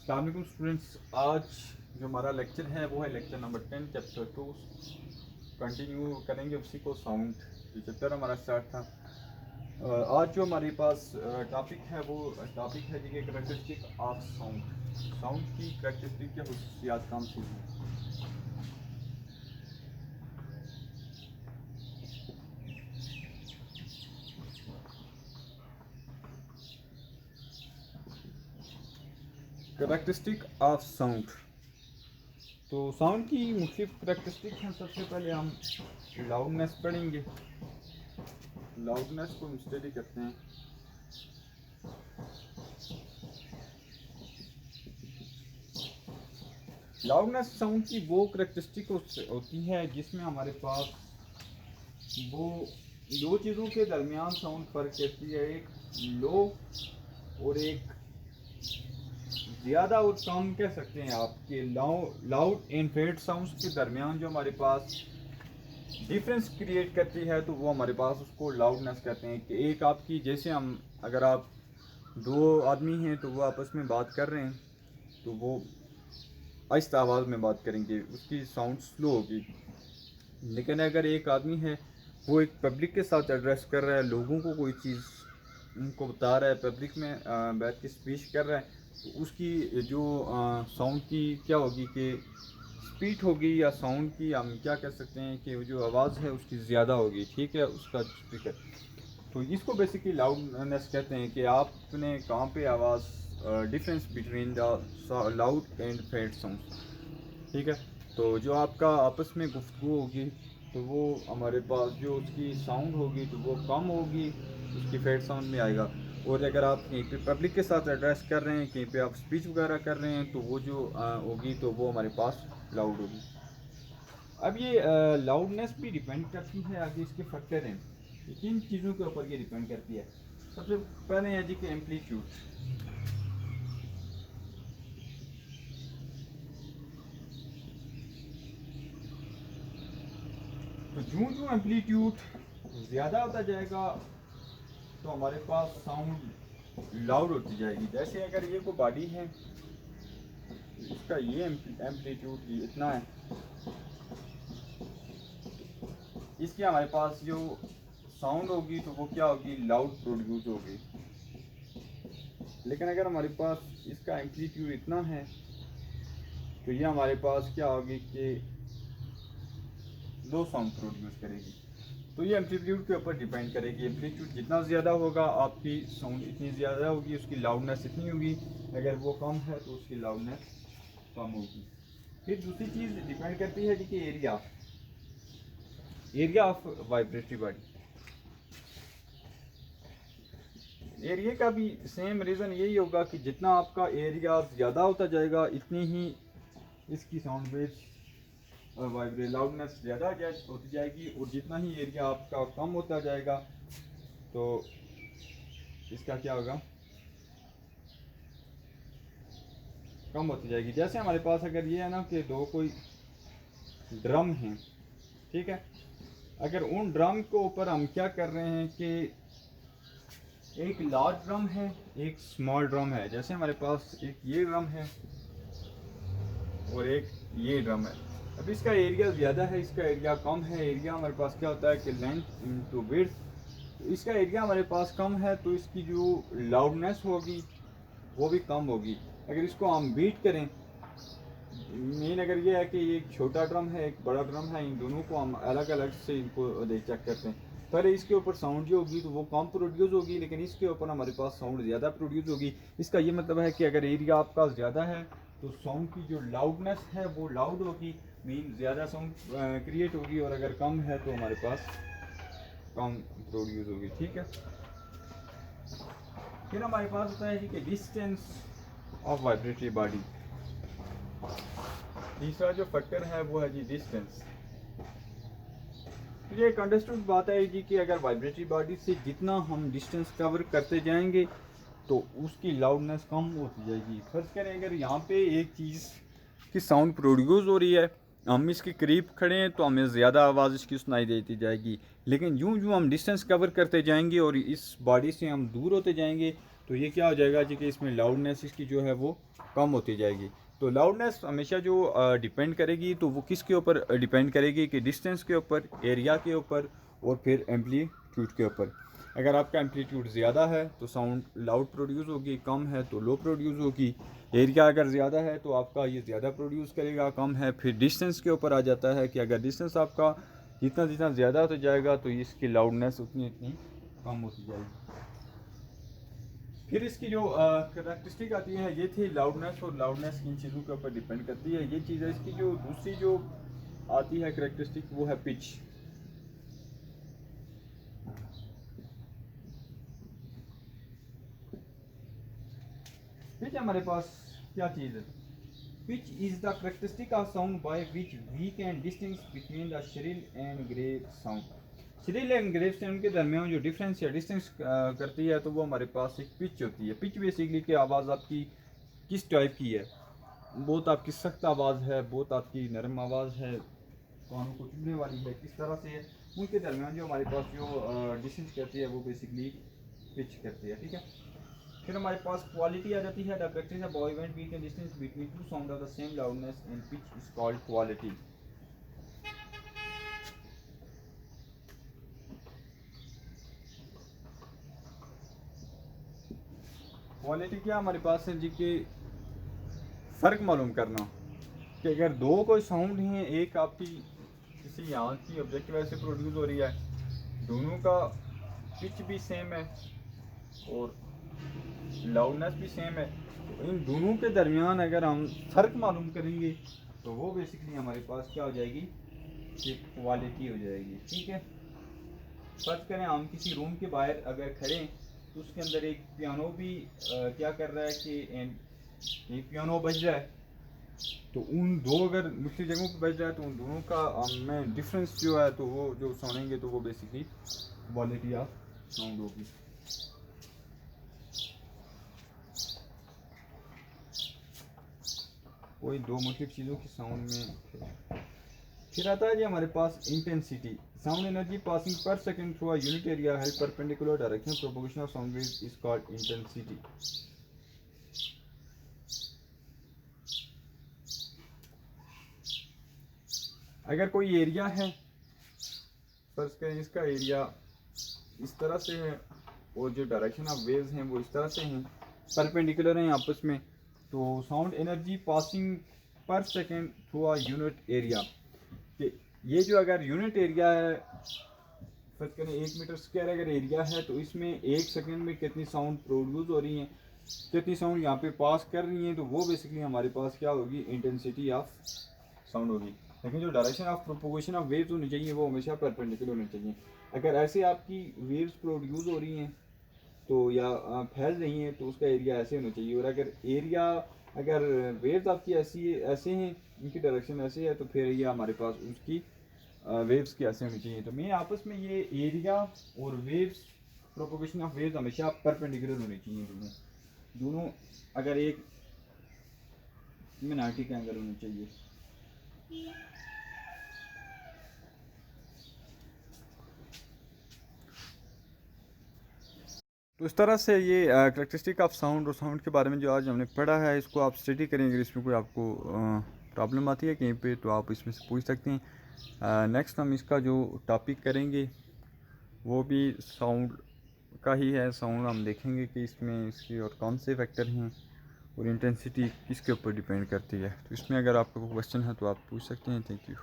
अस्सलाम वालेकुम स्टूडेंट्स। आज जो हमारा लेक्चर है वो है लेक्चर नंबर 10 चैप्टर 2। कंटिन्यू करेंगे उसी को। साउंड जो चैप्टर हमारा स्टार्ट था। आज जो हमारे पास टॉपिक है वो टॉपिक है जी कि करैक्टरिस्टिक ऑफ साउंड। साउंड की करैक्टरिस्टिक क्या खसूसियात कौन सी हैं। Characteristic of sound. तो साउंड की मुख्तलिफ करैक्टरिस्टिक हैं। सबसे पहले हम लाउडनेस पढ़ेंगे। लाउडनेस को हम स्टडी करते हैं। लाउडनेस साउंड की वो करैक्टरिस्टिक होती है जिसमें हमारे पास वो दो चीज़ों के दरमियान साउंड फ़र्क करती है, एक लो और एक ज़्यादा और कम कह सकते हैं आप कि लाउड एंड फेड साउंड्स के दरमियान जो हमारे पास डिफरेंस क्रिएट करती है तो वो हमारे पास उसको लाउडनेस कहते हैं। कि एक आपकी जैसे हम अगर आप दो आदमी हैं तो वो आपस में बात कर रहे हैं तो वो आहिस्ता आवाज़ में बात करेंगे, उसकी साउंड स्लो होगी। लेकिन अगर एक आदमी है वो एक पब्लिक के साथ एड्रेस कर रहा है, लोगों को कोई चीज़ उनको बता रहा है, पब्लिक में बैठ के स्पीच कर रहा है, तो उसकी जो साउंड की क्या होगी कि स्पीड होगी, या साउंड की हम क्या कह सकते हैं कि जो आवाज़ है उसकी ज़्यादा होगी। ठीक है, उसका स्पीकर। तो इसको बेसिकली लाउडनेस कहते हैं कि आपने कहाँ पे आवाज़ difference between the loud and fade sound. ठीक है, तो जो आपका आपस में गुफ्तगू होगी तो वो हमारे पास जो उसकी साउंड होगी तो वो कम होगी, उसकी फेड साउंड में आएगा। और अगर आप कहीं पे पब्लिक के साथ एड्रेस कर रहे हैं, कहीं पे आप स्पीच वगैरह कर रहे हैं तो वो जो होगी तो वो हमारे पास लाउड होगी। अब ये लाउडनेस भी डिपेंड करती है, आगे इसके फैक्टर हैं, किन चीज़ों के ऊपर ये डिपेंड करती है। सबसे पहले है जी कि एम्पलीट्यूड। तो जो जो एम्पलीट्यूड ज़्यादा होता जाएगा तो हमारे पास साउंड लाउड होती जाएगी। जैसे अगर ये कोई बॉडी है, इसका ये एम्पलीट्यूड इतना है, इसकी हमारे पास जो साउंड होगी तो वो क्या होगी, लाउड प्रोड्यूस होगी। लेकिन अगर हमारे पास इसका एम्पलीट्यूड इतना है तो ये हमारे पास क्या होगी कि लो साउंड प्रोड्यूस करेगी। तो ये एम्पलीट्यूड के ऊपर डिपेंड करेगी। एम्पलीट्यूड जितना ज़्यादा होगा आपकी साउंड इतनी ज़्यादा होगी, उसकी लाउडनेस इतनी होगी। अगर वो कम है तो उसकी लाउडनेस कम होगी। फिर दूसरी चीज़ डिपेंड करती है कि area of vibratory body. Area का भी सेम रीज़न यही होगा कि जितना आपका एरिया ज़्यादा होता जाएगा इतनी ही इसकी साउंड वेव्स लाउडनेस ज़्यादा होती जाएगी, और जितना ही एरिया आपका कम होता जाएगा तो इसका क्या होगा, कम होती जाएगी। जैसे हमारे पास अगर ये है ना कि दो कोई ड्रम हैं, ठीक है, अगर उन ड्रम के ऊपर हम क्या कर रहे हैं कि एक लार्ज ड्रम है, एक स्मॉल ड्रम है। जैसे हमारे पास एक ये ड्रम है और एक ये ड्रम है। अब इसका एरिया ज़्यादा है, इसका एरिया कम है। एरिया हमारे पास क्या होता है कि लेंथ इनटू विड्थ। तो इसका एरिया हमारे पास कम है तो इसकी जो लाउडनेस होगी वो भी कम होगी। अगर इसको हम बीट करें, मेन अगर ये है कि एक छोटा ड्रम है एक बड़ा ड्रम है, इन दोनों को हम अलग अलग से इनको चेक करते हैं। पहले इसके ऊपर साउंड जो होगी तो वो कम प्रोड्यूस होगी, लेकिन इसके ऊपर हमारे पास साउंड ज़्यादा प्रोड्यूस होगी। इसका ये मतलब है कि अगर एरिया आपका ज़्यादा है तो साउंड की जो लाउडनेस है वो लाउड होगी, मीन ज़्यादा साउंड क्रिएट होगी, और अगर कम है तो हमारे पास कम प्रोड्यूस होगी। ठीक है, फिर हमारे पास होता है कि डिस्टेंस ऑफ वाइब्रेटरी बॉडी। तीसरा जो फैक्टर है वो है जी डिस्टेंस। तो ये एक अंडरस्टूड बात है जी कि अगर वाइब्रेटरी बॉडी से जितना हम डिस्टेंस कवर करते जाएंगे तो उसकी लाउडनेस कम होती जाएगी। फर्ज करें अगर यहाँ पे एक चीज़ की साउंड प्रोड्यूस हो रही है, हम इसके करीब खड़े हैं तो हमें ज़्यादा आवाज़ इसकी सुनाई देती जाएगी। लेकिन यूँ यूँ हम डिस्टेंस कवर करते जाएंगे और इस बॉडी से हम दूर होते जाएंगे तो ये क्या हो जाएगा जी कि इसमें लाउडनेस इसकी जो है वो कम होती जाएगी। तो लाउडनेस हमेशा जो डिपेंड करेगी, तो वो किसके ऊपर डिपेंड करेगी कि डिस्टेंस के ऊपर, एरिया के ऊपर और फिर एम्पलीट्यूड के ऊपर। अगर आपका एम्पलीट्यूड ज़्यादा है तो साउंड लाउड प्रोड्यूस होगी, कम है तो लो प्रोड्यूस होगी। एरिया अगर ज़्यादा है तो आपका ये ज़्यादा प्रोड्यूस करेगा, कम है फिर डिस्टेंस के ऊपर आ जाता है कि अगर डिस्टेंस आपका जितना जितना ज़्यादा होता जाएगा तो इसकी लाउडनेस उतनी उतनी कम होती जाएगी। फिर इसकी जो करैक्टरिस्टिक आती है ये थी लाउडनेस, और लाउडनेस किन चीज़ों के ऊपर डिपेंड करती है ये चीज़ है। इसकी जो दूसरी जो आती है करैक्टरिस्टिक वो है पिच। पिच हमारे पास क्या चीज़ है? Pitch is the characteristic of sound by which we can distinguish between the shrill and grave sound. Shrill and grave sound के दरमियान जो डिफरेंस या डिस्टिंग्विश करती है तो वो हमारे पास एक पिच होती है। पिच बेसिकली कि आवाज़ आपकी किस टाइप की है, बहुत आपकी सख्त आवाज़ है, बहुत आपकी नरम आवाज़ है, कानों को चुभने वाली है, किस तरह से है, उनके दरमियान जो हमारे पास जो डिस्टेंस कहती है वो बेसिकली पिच करती है। ठीक है। फिर हमारे पास क्वालिटी आ जाती है। The characteristic of boy band beat and distance between two sound of the same loudness and pitch is called quality. Quality क्या हमारे पास है जी कि फ़र्क मालूम करना कि अगर दो कोई साउंड हैं, एक आपकी किसी यहाँ की ऑब्जेक्टिव से प्रोड्यूस हो रही है, दोनों का पिच भी सेम है और लाउडनेस भी सेम है, तो इन दोनों के दरमियान अगर हम फ़र्क मालूम करेंगे तो वो बेसिकली हमारे पास क्या हो जाएगी कि क्वालिटी हो जाएगी। ठीक है। फर्ज करें हम किसी रूम के बाहर अगर खड़े हैं तो उसके अंदर एक पियानो भी क्या कर रहा है कि एक पियानो बज रहा है, तो उन दो अगर मुख्तलिफ जगहों पर बज रहा है तो उन दोनों का में डिफरेंस जो है तो वो जो सुनेंगे तो वो बेसिकली क्वालिटी ऑफ साउंड होगी। कोई दो मुख्तलिफ चीज़ों की साउंड में। फिर आता है जी हमारे पास इंटेंसिटी। साउंड एनर्जी पासिंग पर second through a unit area held perpendicular direction propagation of sound waves is called intensity. अगर कोई एरिया है, फर्ज करें इसका एरिया इस तरह से है और जो डायरेक्शन ऑफ वेव्स हैं वो इस तरह से हैं, परपेंडिकुलर हैं आपस में, तो साउंड एनर्जी पासिंग पर second through a unit area, कि ये जो अगर यूनिट एरिया है, फर्ज करें 1 मीटर स्क्वायर अगर एरिया है तो इसमें 1 सेकंड में कितनी साउंड प्रोड्यूस हो रही हैं, कितनी साउंड यहाँ पे पास कर रही हैं, तो वो बेसिकली हमारे पास क्या होगी इंटेंसिटी ऑफ साउंड होगी। लेकिन जो direction of propagation of waves होनी चाहिए वो हमेशा परपेंडिकुलर होनी चाहिए। अगर ऐसे आपकी वेव्स प्रोड्यूस हो रही हैं तो या फैल रही हैं तो उसका एरिया ऐसे होना चाहिए, और अगर एरिया अगर वेव्स आपकी ऐसी ऐसे हैं, उनकी डायरेक्शन ऐसे है, तो फिर ये हमारे पास उसकी वेव्स की ऐसे होनी चाहिए। तो मैं आपस में ये एरिया और वेव्स, प्रोपोगेशन ऑफ वेव्स हमेशा परपेंडिकुलर होनी चाहिए। दोनों अगर एक में 90 का एंगल होना चाहिए। तो इस तरह से ये करैक्टरिस्टिक ऑफ साउंड और साउंड के बारे में जो आज हमने पढ़ा है, इसको आप स्टडी करें। अगर इसमें कोई आपको प्रॉब्लम आती है कहीं पे तो आप इसमें से पूछ सकते हैं। नेक्स्ट हम इसका जो टॉपिक करेंगे वो भी साउंड का ही है। साउंड हम देखेंगे कि इसमें इसके और कौन से फैक्टर हैं और इंटेंसिटी किसके ऊपर डिपेंड करती है। तो इसमें अगर आपका कोई क्वेश्चन है तो आप पूछ सकते हैं। Thank you.